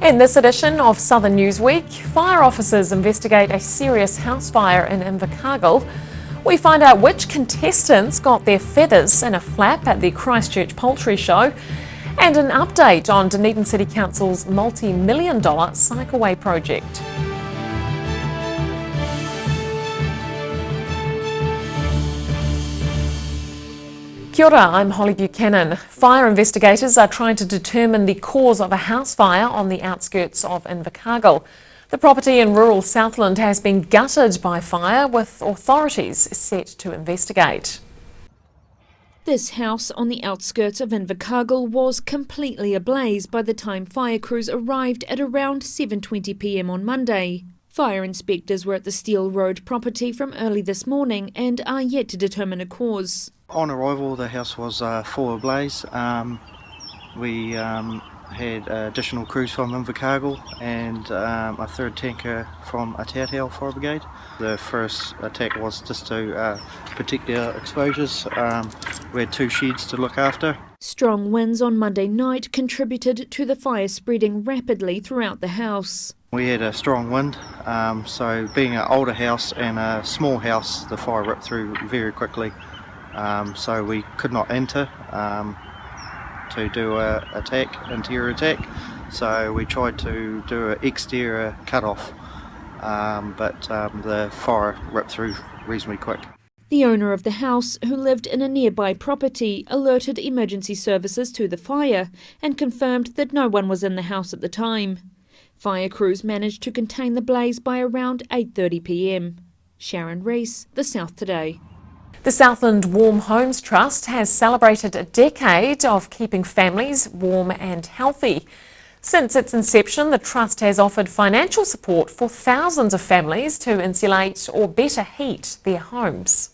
In this edition of Southern Newsweek, fire officers investigate a serious house fire in Invercargill. We find out which contestants got their feathers in a flap at the Christchurch Poultry Show, and an update on Dunedin City Council's multi-million-dollar cycleway project. Kia ora, I'm Holly Buchanan. Fire investigators are trying to determine the cause of a house fire on the outskirts of Invercargill. The property in rural Southland has been gutted by fire, with authorities set to investigate. This house on the outskirts of Invercargill was completely ablaze by the time fire crews arrived at around 7:20 p.m. on Monday. Fire inspectors were at the Steel Road property from early this morning and are yet to determine a cause. On arrival, the house was full ablaze. We had additional crews from Invercargill and a third tanker from Aotearoa Fire Brigade. The first attack was just to protect our exposures. We had two sheds to look after. Strong winds on Monday night contributed to the fire spreading rapidly throughout the house. We had a strong wind, so being an older house and a small house, the fire ripped through very quickly. So we could not enter to do an interior attack. So we tried to do an exterior cut-off, but the fire ripped through reasonably quick. The owner of the house, who lived in a nearby property, alerted emergency services to the fire and confirmed that no one was in the house at the time. Fire crews managed to contain the blaze by around 8:30 p.m. Sharon Rees, The South Today. The Southland Warm Homes Trust has celebrated a decade of keeping families warm and healthy. Since its inception, the Trust has offered financial support for thousands of families to insulate or better heat their homes.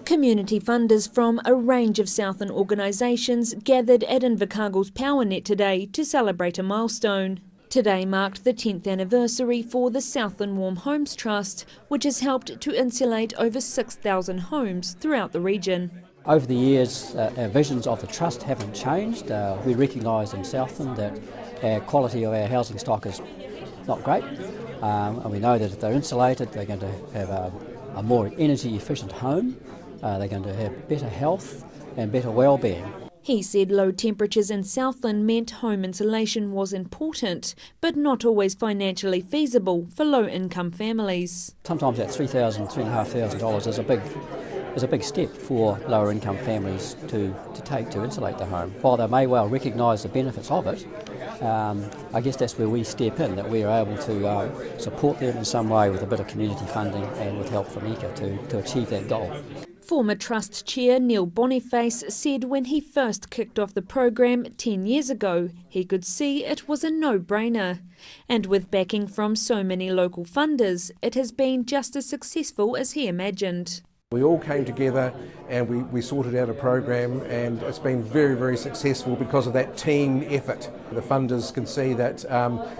Community funders from a range of Southland organisations gathered at Invercargill's PowerNet today to celebrate a milestone. Today marked the 10th anniversary for the Southland Warm Homes Trust, which has helped to insulate over 6,000 homes throughout the region. Over the years, our visions of the Trust haven't changed. We recognise in Southland that our quality of our housing stock is not great, and we know that if they're insulated, they're going to have a more energy efficient home, they're going to have better health and better well-being. He said low temperatures in Southland meant home insulation was important, but not always financially feasible for low-income families. Sometimes that $3,000, $3,500 is a big step for lower-income families to take to insulate the home. While they may well recognise the benefits of it, I guess that's where we step in, that we are able to support them in some way with a bit of community funding and with help from ECA to achieve that goal. Former Trust Chair Neil Boniface said when he first kicked off the program 10 years ago, he could see it was a no-brainer. And with backing from so many local funders, it has been just as successful as he imagined. We all came together and we sorted out a program, and it's been very, very successful because of that team effort. The funders can see that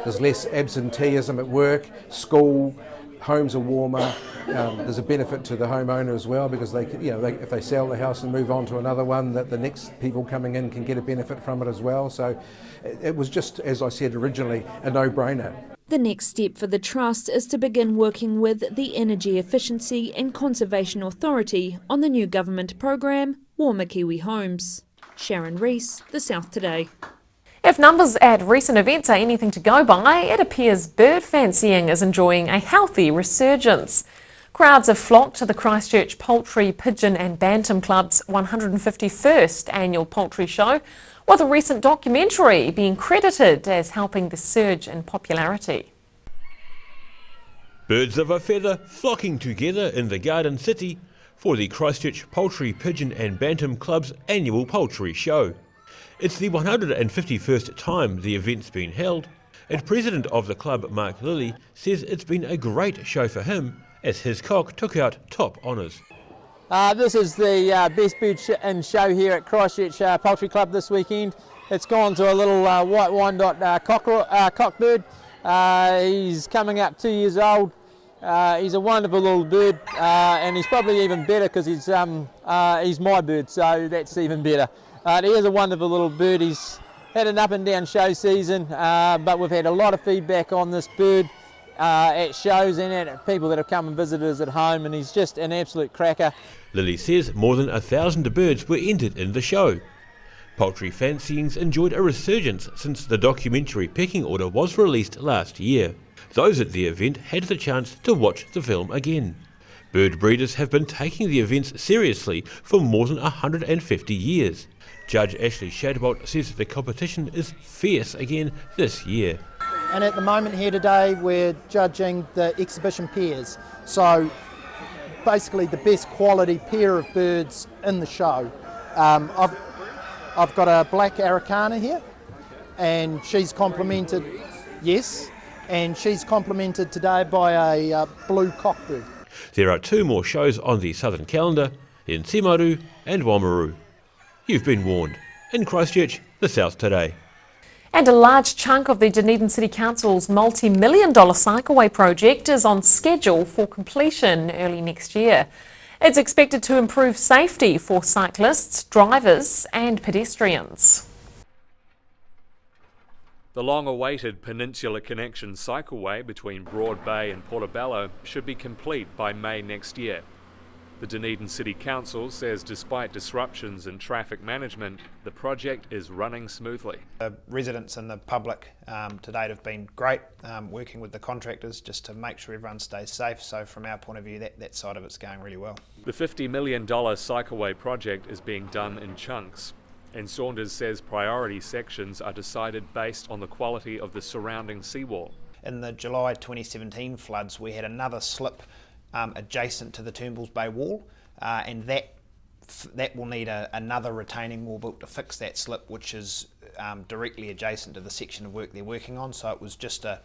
there's less absenteeism at work, school, homes are warmer. There's a benefit to the homeowner as well, because if they sell the house and move on to another one, that the next people coming in can get a benefit from it as well. So it was just, as I said originally, a no-brainer. The next step for the Trust is to begin working with the Energy Efficiency and Conservation Authority on the new government program, Warmer Kiwi Homes. Sharon Rees, The South Today. If numbers at recent events are anything to go by, it appears bird fancying is enjoying a healthy resurgence. Crowds have flocked to the Christchurch Poultry, Pigeon and Bantam Club's 151st annual poultry show, with a recent documentary being credited as helping the surge in popularity. Birds of a feather flocking together in the Garden City for the Christchurch Poultry, Pigeon and Bantam Club's annual poultry show. It's the 151st time the event's been held, and President of the club, Mark Lilly, says it's been a great show for him as his cock took out top honours. This is the best bird in show here at Christchurch Poultry Club this weekend. It's gone to a little white Wyandotte cockbird. He's coming up 2 years old. He's a wonderful little bird, and he's probably even better because he's my bird, so that's even better. He is a wonderful little bird. He's had an up and down show season, but we've had a lot of feedback on this bird at shows and at people that have come and visited us at home, and he's just an absolute cracker. Lily says more than 1,000 birds were entered in the show. Poultry fancyings enjoyed a resurgence since the documentary Pecking Order was released last year. Those at the event had the chance to watch the film again. Bird breeders have been taking the events seriously for more than 150 years. Judge Ashley Shadbolt says the competition is fierce again this year. And at the moment here today we're judging the exhibition pairs. So basically the best quality pair of birds in the show. I've got a black Araucana here, and she's complemented, yes, and she's complemented today by a blue cockbird. There are 2 more shows on the southern calendar in Timaru and Wamaru. You've been warned. In Christchurch, the South Today. And a large chunk of the Dunedin City Council's multi-million-dollar cycleway project is on schedule for completion early next year. It's expected to improve safety for cyclists, drivers and pedestrians. The long-awaited Peninsula Connection cycleway between Broad Bay and Portobello should be complete by May next year. The Dunedin City Council says despite disruptions in traffic management, the project is running smoothly. The residents and the public to date have been great, working with the contractors just to make sure everyone stays safe. So from our point of view, that side of it's going really well. The $50 million cycleway project is being done in chunks, and Saunders says priority sections are decided based on the quality of the surrounding seawall. In the July 2017 floods, we had another slip adjacent to the Turnbulls Bay wall, and that will need another retaining wall built to fix that slip, which is directly adjacent to the section of work they're working on. So it was just a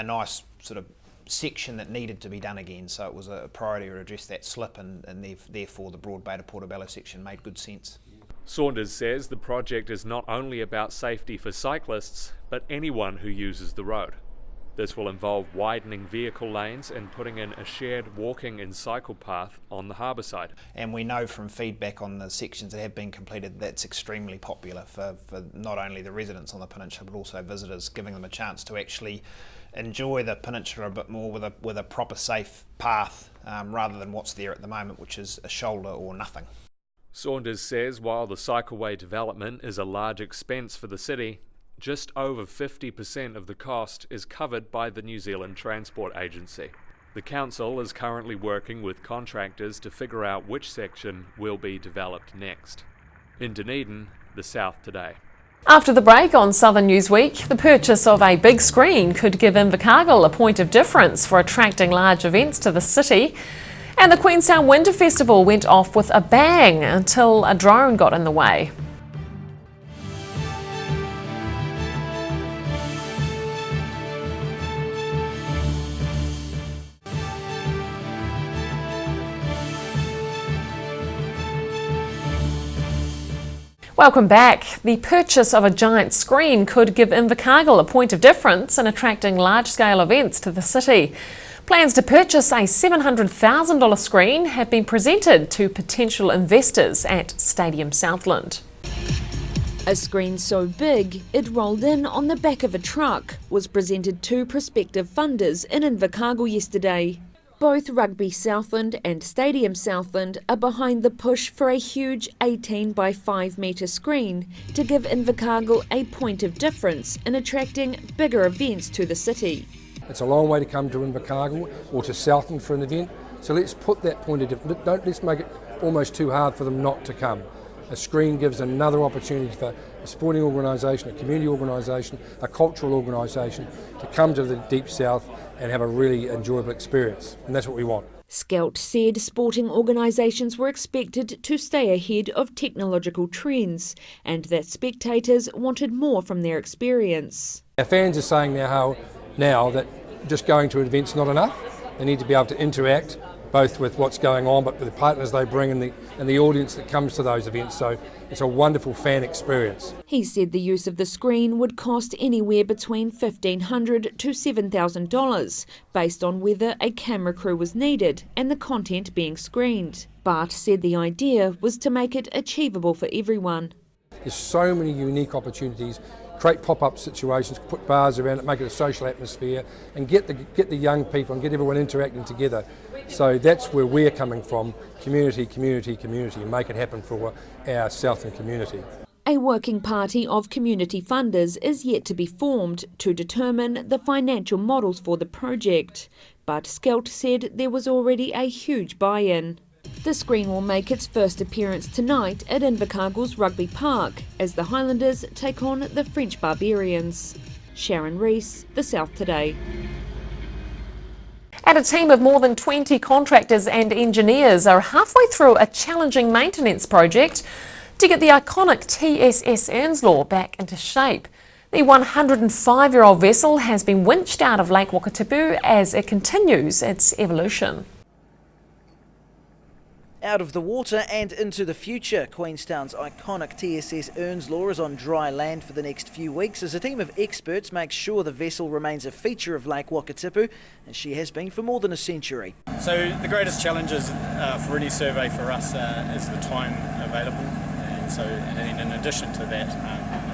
nice sort of section that needed to be done again. So it was a priority to address that slip, and therefore the Broad Bay to Portobello section made good sense. Saunders says the project is not only about safety for cyclists, but anyone who uses the road. This will involve widening vehicle lanes and putting in a shared walking and cycle path on the harbour side. And we know from feedback on the sections that have been completed that's extremely popular for not only the residents on the peninsula but also visitors, giving them a chance to actually enjoy the peninsula a bit more with a proper safe path rather than what's there at the moment, which is a shoulder or nothing. Saunders says while the cycleway development is a large expense for the city, just over 50% of the cost is covered by the New Zealand Transport Agency. The council is currently working with contractors to figure out which section will be developed next. In Dunedin, the South Today. After the break on Southern Newsweek, the purchase of a big screen could give Invercargill a point of difference for attracting large events to the city. And the Queenstown Winter Festival went off with a bang until a drone got in the way. Welcome back. The purchase of a giant screen could give Invercargill a point of difference in attracting large-scale events to the city. Plans to purchase a $700,000 screen have been presented to potential investors at Stadium Southland. A screen so big it rolled in on the back of a truck was presented to prospective funders in Invercargill yesterday. Both Rugby Southland and Stadium Southland are behind the push for a huge 18 by 5 metre screen to give Invercargill a point of difference in attracting bigger events to the city. It's a long way to come to Invercargill or to Southland for an event, so let's put that point of difference. Let's make it almost too hard for them not to come. A screen gives another opportunity for a sporting organisation, a community organisation, a cultural organisation to come to the Deep South and have a really enjoyable experience, and that's what we want. Skelt said sporting organisations were expected to stay ahead of technological trends and that spectators wanted more from their experience. Our fans are saying now that just going to an event's not enough. They need to be able to interact both with what's going on but with the partners they bring and the audience that comes to those events, so it's a wonderful fan experience. He said the use of the screen would cost anywhere between $1,500 to $7,000 based on whether a camera crew was needed and the content being screened. Bart said the idea was to make it achievable for everyone. There's so many unique opportunities. Create pop-up situations, put bars around it, make it a social atmosphere, and get the young people and get everyone interacting together. So that's where we're coming from: community, community, community, and make it happen for our Southland community. A working party of community funders is yet to be formed to determine the financial models for the project, but Skelt said there was already a huge buy-in. The screen will make its first appearance tonight at Invercargill's Rugby Park as the Highlanders take on the French Barbarians. Sharon Rees, The South Today. And a team of more than 20 contractors and engineers are halfway through a challenging maintenance project to get the iconic TSS Earnslaw back into shape. The 105-year-old vessel has been winched out of Lake Wakatipu as it continues its evolution. Out of the water and into the future, Queenstown's iconic TSS Earnslaw is on dry land for the next few weeks as a team of experts makes sure the vessel remains a feature of Lake Wakatipu, as she has been for more than a century. So the greatest challenge is, for any survey for us is the time available, and so in addition to that,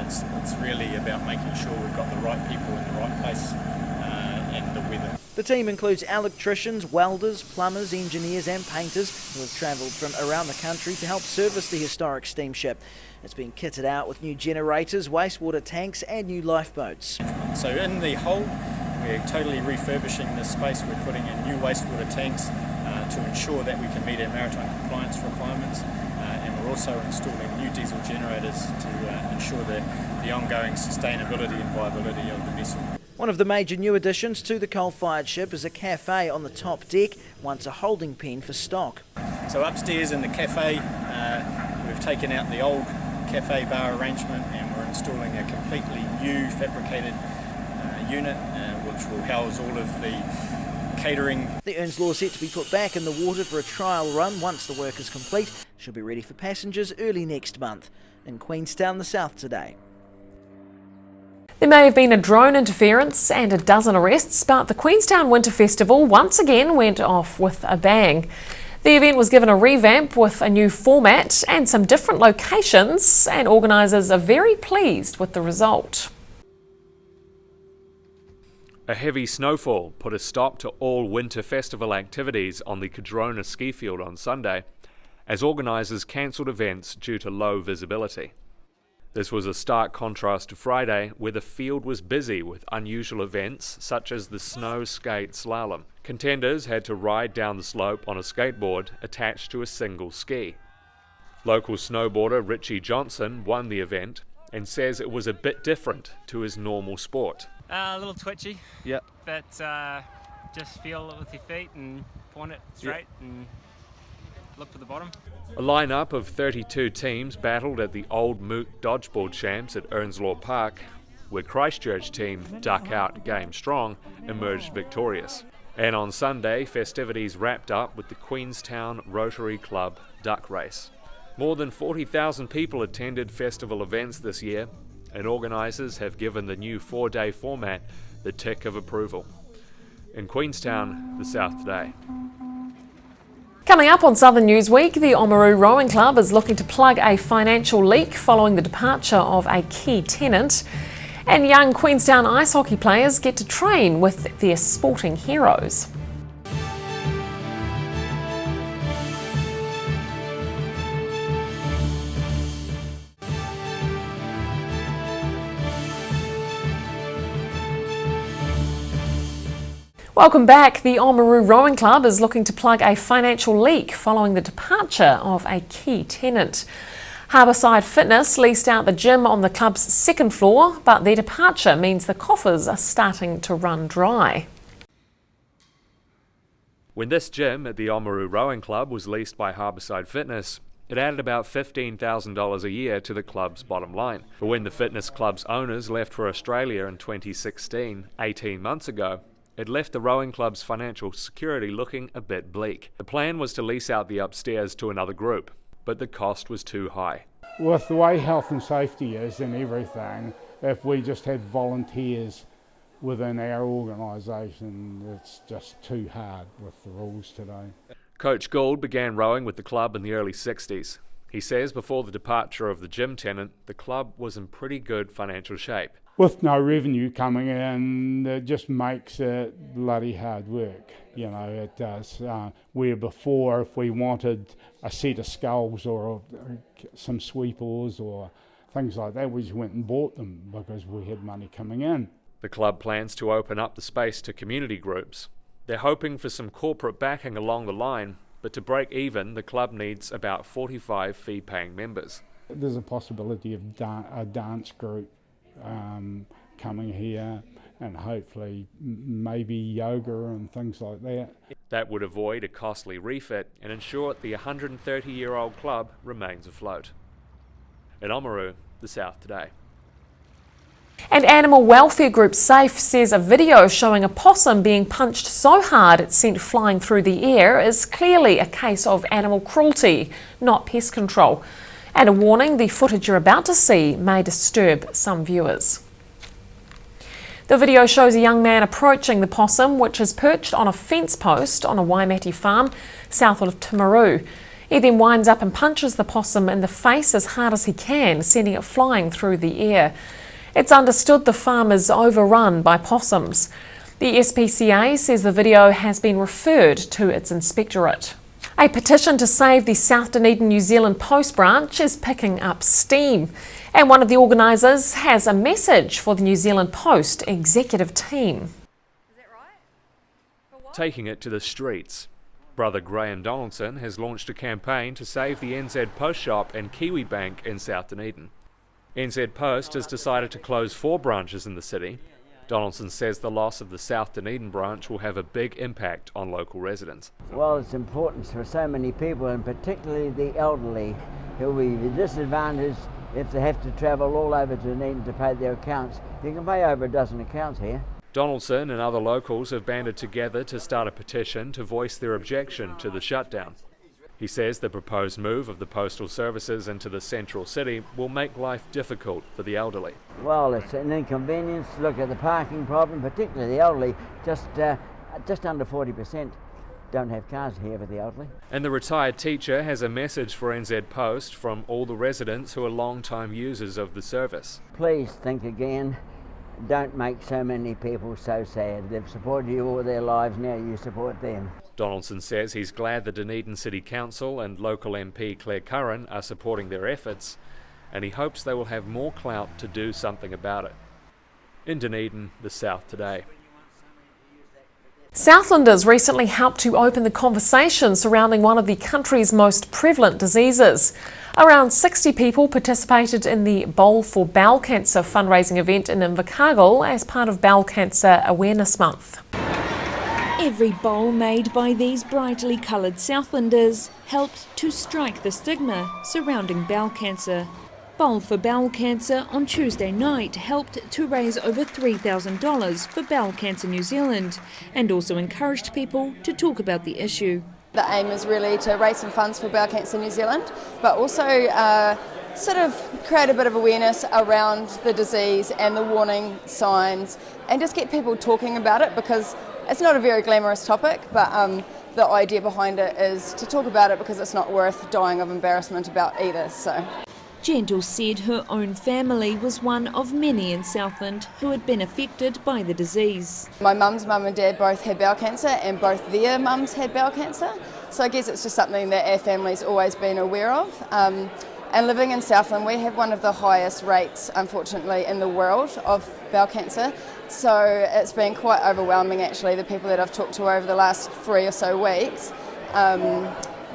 it's really about making sure we've got the right people in the right place and the weather. The team includes electricians, welders, plumbers, engineers and painters who have travelled from around the country to help service the historic steamship. It's been kitted out with new generators, wastewater tanks and new lifeboats. So in the hold, we're totally refurbishing this space. We're putting in new wastewater tanks to ensure that we can meet our maritime compliance requirements, and we're also installing new diesel generators to ensure the ongoing sustainability and viability of the vessel. One of the major new additions to the coal-fired ship is a cafe on the top deck, once a holding pen for stock. So upstairs in the cafe, we've taken out the old cafe bar arrangement and we're installing a completely new fabricated unit which will house all of the catering. The Earnslaw is set to be put back in the water for a trial run once the work is complete. She'll be ready for passengers early next month. In Queenstown, The South Today. There may have been a drone interference and a dozen arrests, but the Queenstown Winter Festival once again went off with a bang. The event was given a revamp with a new format and some different locations, and organisers are very pleased with the result. A heavy snowfall put a stop to all winter festival activities on the Cardrona ski field on Sunday, as organisers cancelled events due to low visibility. This was a stark contrast to Friday, where the field was busy with unusual events such as the snow skate slalom. Contenders had to ride down the slope on a skateboard attached to a single ski. Local snowboarder Richie Johnson won the event and says it was a bit different to his normal sport. A little twitchy, Yep. but just feel it with your feet and point it straight and look for the bottom. A lineup of 32 teams battled at the Old Moot Dodgeball Champs at Earnslaw Park, where Christchurch team Duck Out Game Strong emerged victorious. And on Sunday, festivities wrapped up with the Queenstown Rotary Club Duck Race. More than 40,000 people attended festival events this year, and organisers have given the new 4-day format the tick of approval. In Queenstown, The South Today. Coming up on Southern Newsweek, the Oamaru Rowing Club is looking to plug a financial leak following the departure of a key tenant. And young Queenstown ice hockey players get to train with their sporting heroes. Welcome back. The Oamaru Rowing Club is looking to plug a financial leak following the departure of a key tenant. Harbourside Fitness leased out the gym on the club's second floor, but their departure means the coffers are starting to run dry. When this gym at the Oamaru Rowing Club was leased by Harbourside Fitness, it added about $15,000 a year to the club's bottom line. But when the fitness club's owners left for Australia in 2016, 18 months ago, it left the rowing club's financial security looking a bit bleak. The plan was to lease out the upstairs to another group, but the cost was too high. With the way health and safety is and everything, if we just had volunteers within our organisation, it's just too hard with the rules today. Coach Gould began rowing with the club in the early 60s. He says before the departure of the gym tenant, the club was in pretty good financial shape. With no revenue coming in, it just makes it bloody hard work. You know, it does. Where before, if we wanted a set of sculls or some sweepers or things like that, we just went and bought them because we had money coming in. The club plans to open up the space to community groups. They're hoping for some corporate backing along the line, but to break even, the club needs about 45 fee-paying members. There's a possibility of a dance group coming here, and hopefully maybe yoga and things like that. That would avoid a costly refit and ensure the 130-year-old club remains afloat. In Oamaru, the South Today. And animal welfare group SAFE says a video showing a possum being punched so hard it sent flying through the air is clearly a case of animal cruelty, not pest control. And a warning, the footage you're about to see may disturb some viewers. The video shows a young man approaching the possum, which is perched on a fence post on a Waimate farm south of Timaru. He then winds up and punches the possum in the face as hard as he can, sending it flying through the air. It's understood the farm is overrun by possums. The SPCA says the video has been referred to its inspectorate. A petition to save the South Dunedin New Zealand Post branch is picking up steam, and one of the organisers has a message for the New Zealand Post executive team. Taking it to the streets. Brother Graham Donaldson has launched a campaign to save the NZ Post Shop and Kiwi Bank in South Dunedin. NZ Post has decided to close 4 branches in the city. Donaldson says the loss of the South Dunedin branch will have a big impact on local residents. Well, it's important for so many people, and particularly the elderly, who will be disadvantaged if they have to travel all over Dunedin to pay their accounts. You can pay over a dozen accounts here. Donaldson and other locals have banded together to start a petition to voice their objection to the shutdown. He says the proposed move of the postal services into the central city will make life difficult for the elderly. Well, it's an inconvenience. Look at the parking problem, particularly the elderly. Just under 40% don't have cars here for the elderly. And the retired teacher has a message for NZ Post from all the residents who are long-time users of the service. Please think again. Don't make so many people so sad. They've supported you all their lives, now you support them. Donaldson says he's glad the Dunedin City Council and local MP Claire Curran are supporting their efforts, and he hopes they will have more clout to do something about it. In Dunedin, the South Today. Southlanders recently helped to open the conversation surrounding one of the country's most prevalent diseases. Around 60 people participated in the Bowl for Bowel Cancer fundraising event in Invercargill as part of Bowel Cancer Awareness Month. Every bowl made by these brightly coloured Southlanders helped to strike the stigma surrounding bowel cancer. Bowl for Bowel Cancer on Tuesday night helped to raise over $3,000 for Bowel Cancer New Zealand and also encouraged people to talk about the issue. The aim is really to raise some funds for Bowel Cancer New Zealand, but also sort of create a bit of awareness around the disease and the warning signs, and just get people talking about it, because it's not a very glamorous topic, but the idea behind it is to talk about it because it's not worth dying of embarrassment about either. So. Gentle said her own family was one of many in Southland who had been affected by the disease. My mum's mum and dad both had bowel cancer, and both their mums had bowel cancer, so I guess it's just something that our family's always been aware of. And living in Southland, we have one of the highest rates, unfortunately, in the world of bowel cancer. So it's been quite overwhelming, actually, the people that I've talked to over the last 3 or so weeks,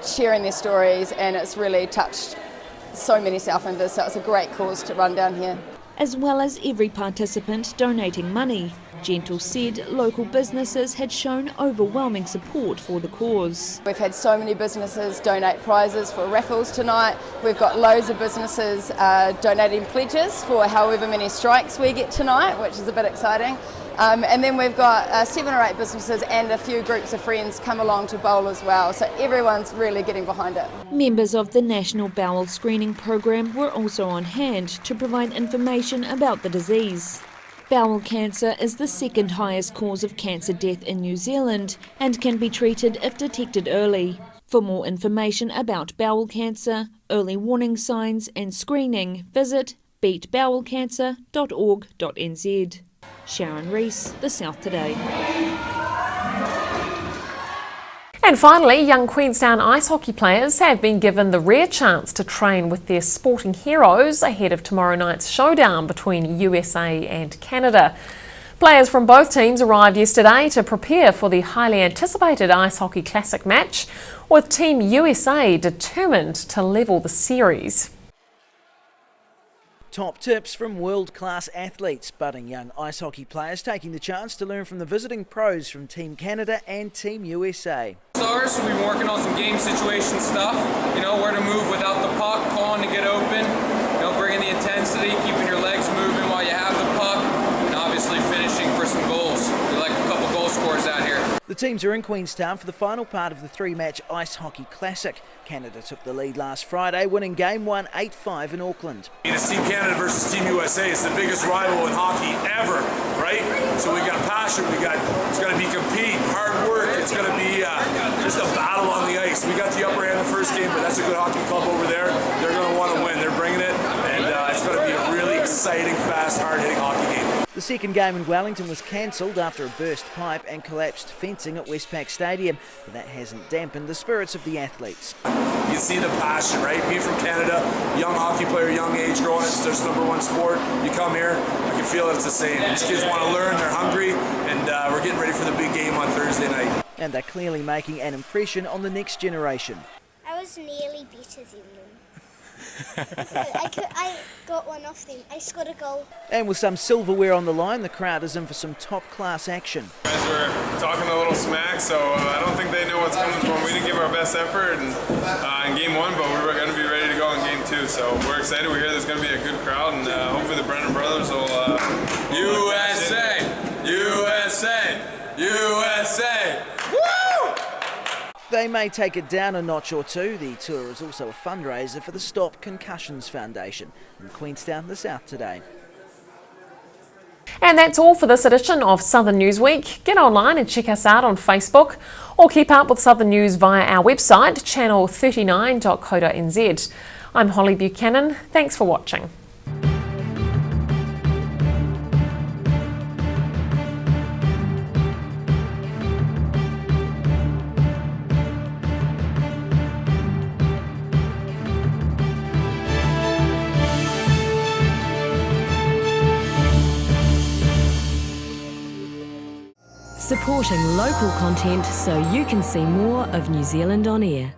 sharing their stories, and it's really touched so many Southlanders, so it's a great cause to run down here. As well as every participant donating money, Gentle said local businesses had shown overwhelming support for the cause. We've had so many businesses donate prizes for raffles tonight. We've got loads of businesses donating pledges for however many strikes we get tonight, which is a bit exciting. And then we've got 7 or 8 businesses and a few groups of friends come along to bowl as well, so everyone's really getting behind it. Members of the National Bowel Screening Programme were also on hand to provide information about the disease. Bowel cancer is the second highest cause of cancer death in New Zealand and can be treated if detected early. For more information about bowel cancer, early warning signs and screening, visit beatbowelcancer.org.nz. Sharon Rees, The South Today. And finally, young Queenstown ice hockey players have been given the rare chance to train with their sporting heroes ahead of tomorrow night's showdown between USA and Canada. Players from both teams arrived yesterday to prepare for the highly anticipated Ice Hockey Classic match, with Team USA determined to level the series. Top tips from world-class athletes, budding young ice hockey players taking the chance to learn from the visiting pros from Team Canada and Team USA. Stars, we've been working on some game situation stuff, where to move without the puck, calling to get open, bringing the intensity, keeping your legs moving while you have the puck, and obviously finishing for some goals. We like a couple goal scorers out here. The teams are in Queenstown for the final part of the three-match Ice Hockey Classic. Canada took the lead last Friday, winning Game 1 8-5 in Auckland. It's Team Canada versus Team USA. It's the biggest rival in hockey ever, right? So we got passion, it's going to be compete, hard work, it's going to be just a battle on the ice. We got the upper hand the first game, but that's a good hockey club over there. They're going to want to win. They're bringing it, and it's going to be a really exciting, fast, hard-hitting hockey game. The second game in Wellington was cancelled after a burst pipe and collapsed fencing at Westpac Stadium, but that hasn't dampened the spirits of the athletes. You see the passion, right? Being from Canada, young hockey player, young age, growing, it's their #1 sport. You come here, I can feel it's the same. These kids want to learn, they're hungry, and we're getting ready for the big game on Thursday night. And they're clearly making an impression on the next generation. I was nearly better than them. I got one off them. I scored a goal. And with some silverware on the line, the crowd is in for some top-class action. Guys were talking a little smack, so I don't think they know what's coming for them. We didn't give our best effort in Game 1, but we were going to be ready to go in Game 2. So we're excited. We hear there's going to be a good crowd, and hopefully the Brennan brothers will... USA! USA! USA! Woo! They may take it down a notch or two. The tour is also a fundraiser for the Stop Concussions Foundation in Queenstown, The South Today. And that's all for this edition of Southern Newsweek. Get online and check us out on Facebook, or keep up with Southern News via our website, channel39.co.nz. I'm Holly Buchanan. Thanks for watching. Supporting local content so you can see more of New Zealand on air.